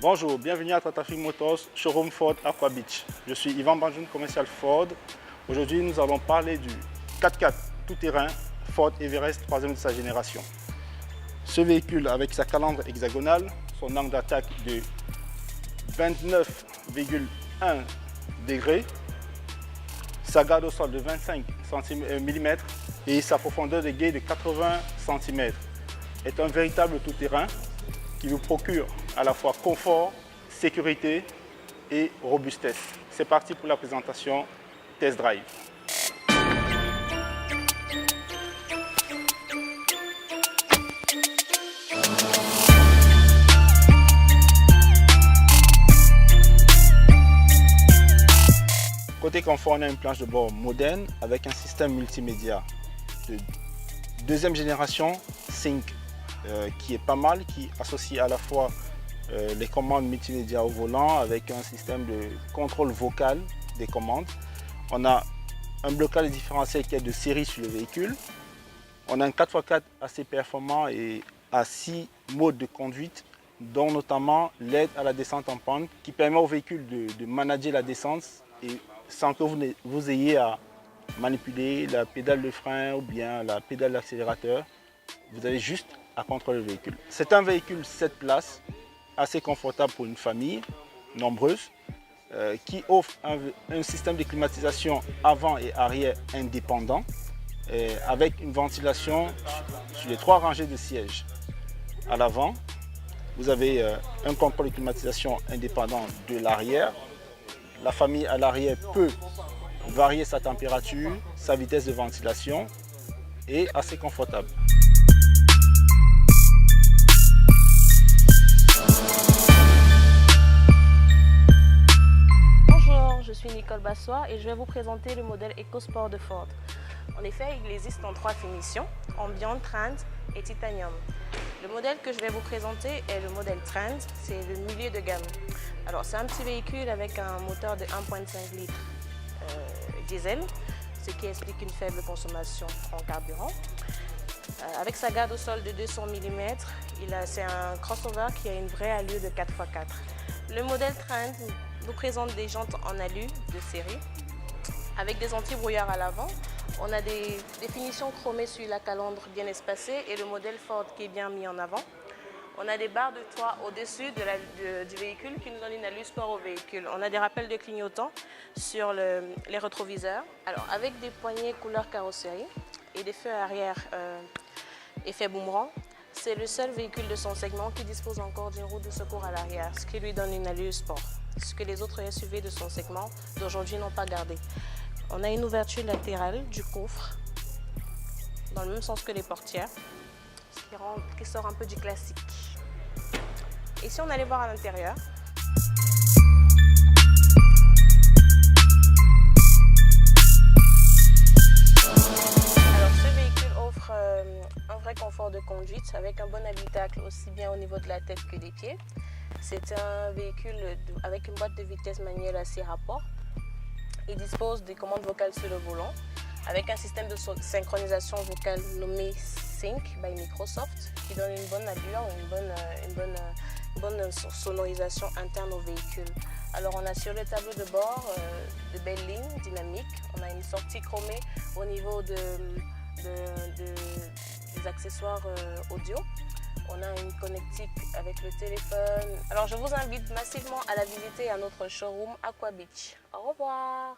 Bonjour, bienvenue à Tata Free Motors, showroom Ford Aqua Beach. Je suis Yvan Banjoun, commercial Ford. Aujourd'hui, nous allons parler du 4x4 tout-terrain Ford Everest 3e de sa génération. Ce véhicule, avec sa calandre hexagonale, son angle d'attaque de 29,1 degrés, sa garde au sol de 25 mm et sa profondeur de guet de 80 cm, est un véritable tout-terrain qui vous procure à la fois confort, sécurité et robustesse. C'est parti pour la présentation Test Drive. Côté confort, on a une planche de bord moderne avec un système multimédia de deuxième génération Sync qui est pas mal, qui associe à la fois les commandes multimédia au volant avec un système de contrôle vocal des commandes. On a un blocage différentiel qui est de série sur le véhicule. On a un 4x4 assez performant et à 6 modes de conduite, dont notamment l'aide à la descente en pente qui permet au véhicule de manager la descente et sans que vous ayez à manipuler la pédale de frein ou bien la pédale d'accélérateur. Vous avez juste à contrôler le véhicule. C'est un véhicule 7 places, assez confortable pour une famille nombreuse, qui offre un système de climatisation avant et arrière indépendant, avec une ventilation sur les 3 rangées de sièges. À l'avant, vous avez un contrôle de climatisation indépendant de l'arrière. La famille à l'arrière peut varier sa température, sa vitesse de ventilation et assez confortable. Bonjour, je suis Nicole Bassois et je vais vous présenter le modèle EcoSport de Ford. En effet, il existe en 3 finitions, Ambient, Trend et Titanium. Le modèle que je vais vous présenter est le modèle Trend, c'est le milieu de gamme. Alors c'est un petit véhicule avec un moteur de 1,5 litres diesel, ce qui explique une faible consommation en carburant. Avec sa garde au sol de 200 mm, c'est un crossover qui a une vraie allure de 4x4. Le modèle Trend nous présente des jantes en alu de série, avec des anti-brouillard à l'avant. On a des finitions chromées sur la calandre bien espacée et le modèle Ford qui est bien mis en avant. On a des barres de toit au-dessus du véhicule qui nous donnent une allure sport au véhicule. On a des rappels de clignotants sur les rétroviseurs. Alors avec des poignées couleur carrosserie et des feux arrière effet boomerang, c'est le seul véhicule de son segment qui dispose encore d'une roue de secours à l'arrière, ce qui lui donne une allure sport, ce que les autres SUV de son segment d'aujourd'hui n'ont pas gardé. On a une ouverture latérale du coffre dans le même sens que les portières, ce qui sort un peu du classique. Et si on allait voir à l'intérieur, alors ce véhicule offre un vrai confort de conduite avec un bon habitacle aussi bien au niveau de la tête que des pieds. C'est un véhicule avec une boîte de vitesse manuelle à 6 rapports. Il dispose des commandes vocales sur le volant avec un système de synchronisation vocale nommé Sync by Microsoft qui donne une bonne allure, une bonne sonorisation interne au véhicule. Alors on a sur le tableau de bord de belles lignes dynamiques, on a une sortie chromée au niveau des accessoires audio. On a une connectique avec le téléphone. Alors je vous invite massivement à la visiter à notre showroom Aqua Beach. Au revoir.